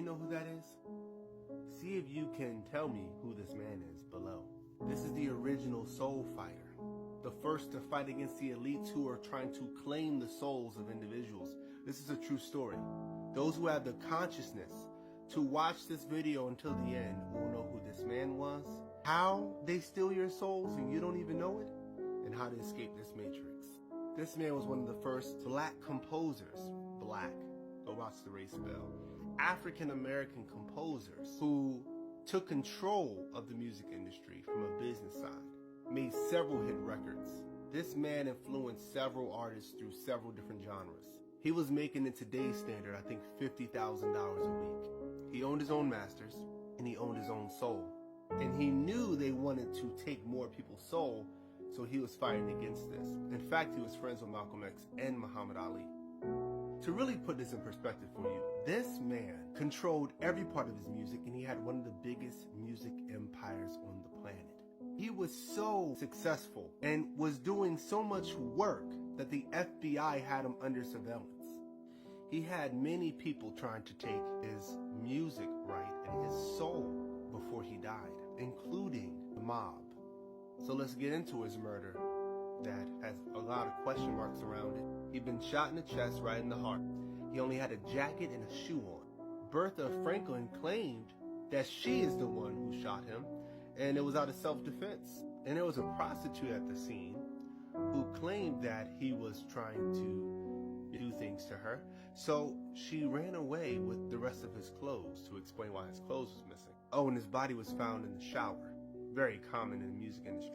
know who that is? See if you can tell me who this man is below. This is the original soul fighter, the first to fight against the elites who are trying to claim the souls of individuals. This is a true story. Those who have the consciousness to watch this video until the end will know who this man was, how they steal your souls and you don't even know it, and how to escape this matrix. This man was one of the first black composers, go watch the race bell, African-American composers who took control of the music industry from a business side, made several hit records. This man influenced several artists through several different genres. He was making, in today's standard, I think $50,000 a week. He owned his own masters, and he owned his own soul. And he knew they wanted to take more people's soul, so he was fighting against this. In fact, he was friends with Malcolm X and Muhammad Ali. To really put this in perspective for you, this man controlled every part of his music, and he had one of the biggest music empires on the planet. He was so successful and was doing so much work that the FBI had him under surveillance. He had many people trying to take his music right and his soul before he died, including the mob. So let's get into his murder that has a lot of question marks around it. He'd been shot in the chest, right in the heart. He only had a jacket and a shoe on. Bertha Franklin claimed that she is the one who shot him, and it was out of self-defense. And there was a prostitute at the scene who claimed that he was trying to do things to her. So she ran away with the rest of his clothes to explain why his clothes was missing. Oh, and his body was found in the shower. Very common in the music industry.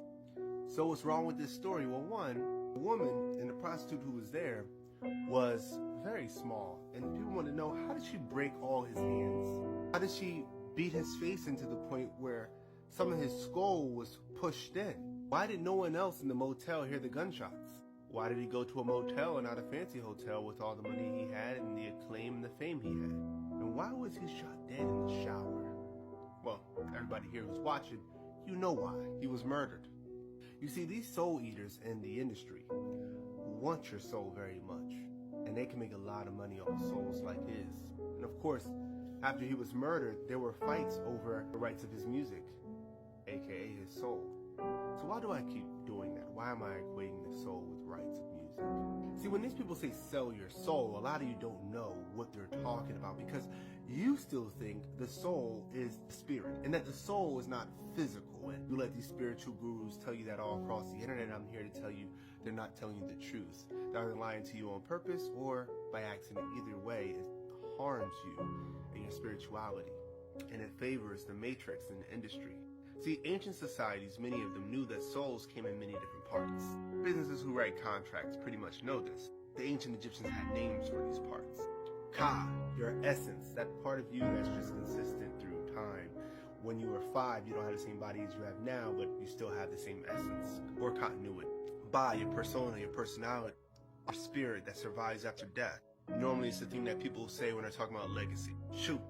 So what's wrong with this story? Well, one, the woman and the prostitute who was there was very small. And people want to know, how did she break all his hands? How did she beat his face into the point where some of his skull was pushed in? Why did no one else in the motel hear the gunshots? Why did he go to a motel and not a fancy hotel with all the money he had and the acclaim and the fame he had? And why was he shot dead in the shower? Well, everybody here who's watching, you know why. He was murdered. You see, these soul eaters in the industry want your soul very much, and they can make a lot of money off souls like his. And of course, after he was murdered, there were fights over the rights of his music, aka his soul. So why do I keep doing that? Why am I equating the soul with rights of music? See, when these people say sell your soul, a lot of you don't know what they're talking about, because you still think the soul is the spirit and that the soul is not physical. And you let these spiritual gurus tell you that all across the internet. I'm here to tell you they're not telling you the truth. They're either lying to you on purpose or by accident. Either way, it harms you and your spirituality, and it favors the matrix in the industry. See, ancient societies, many of them knew that souls came in many different parts. Businesses who write contracts pretty much know this. The ancient Egyptians had names for these parts. Ka, your essence, that part of you that's just consistent through time. When you were 5, you don't have the same body as you have now, but you still have the same essence or continuity. Ba, your persona, your personality, your spirit that survives after death. Normally it's the thing that people say when they're talking about legacy. Shoot,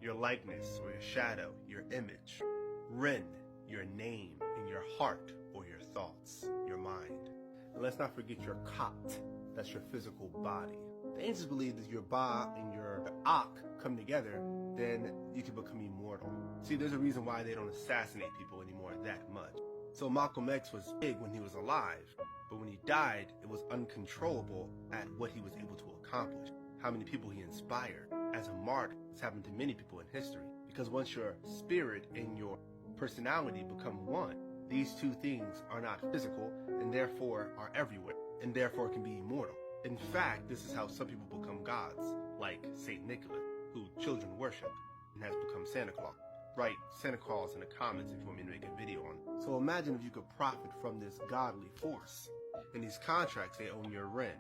your likeness or your shadow, your image. Ren, your name and your heart or your thoughts, your mind. And let's not forget your Khat, that's your physical body. The ancients believed that your Ba and your Ak come together, then you can become immortal. See, there's a reason why they don't assassinate people anymore that much. So Malcolm X was big when he was alive, but when he died, it was uncontrollable at what he was able to accomplish, how many people he inspired. As a martyr, it's happened to many people in history, because once your spirit and your personality become one, these two things are not physical and therefore are everywhere and therefore can be immortal. In fact, this is how some people become gods, like Saint Nicholas, who children worship and has become Santa Claus. Write Santa Claus in the comments if you want me to make a video on it. So imagine if you could profit from this godly force. In these contracts, they own your Ren,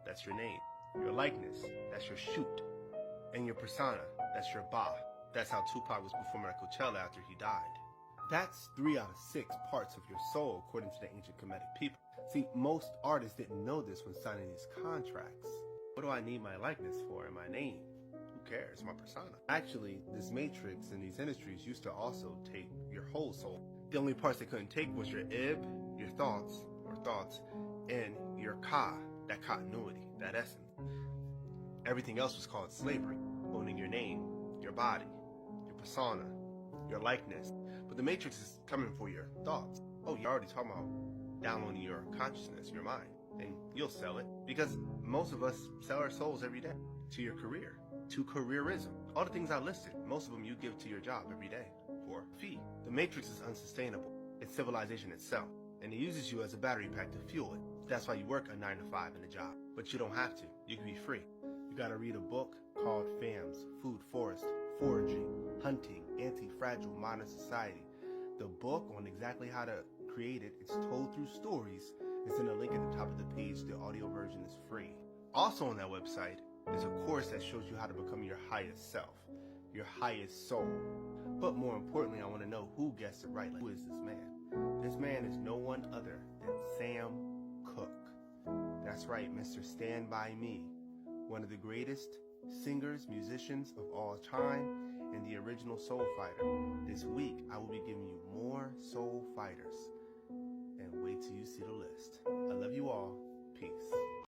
that's your name, your likeness, that's your shoot, and your persona, that's your Ba. That's how Tupac was performing at Coachella after he died. That's 3 out of 6 parts of your soul, according to the ancient Kemetic people. See, most artists didn't know this when signing these contracts. What do I need my likeness for and my name? Who cares? My persona. Actually, this matrix and these industries used to also take your whole soul. The only parts they couldn't take was your ib, your thoughts, and your ka, that continuity, that essence. Everything else was called slavery, owning your name, your body, your persona, your likeness. But the Matrix is coming for your thoughts. Oh, you're already talking about downloading your consciousness, your mind, and you'll sell it. Because most of us sell our souls every day to your career, to careerism. All the things I listed, most of them you give to your job every day for a fee. The Matrix is unsustainable. It's civilization itself, and it uses you as a battery pack to fuel it. That's why you work a 9 to 5 in a job. But you don't have to. You can be free. You gotta read a book called FAMS, Food, Forest, Foraging, Hunting, Anti-Fragile Modern Society. The book on exactly how to create it, it's told through stories. It's in a link at the top of the page. The audio version is free. Also on that website is a course that shows you how to become your highest self, your highest soul. But more importantly, I want to know who gets it right. Like, who is this man? This man is no one other than Sam Cooke. That's right, Mr. Stand By Me, one of the greatest singers, musicians of all time, and the original soul fighter. This week, I will be giving you more soul fighters. And wait till you see the list. I love you all. Peace.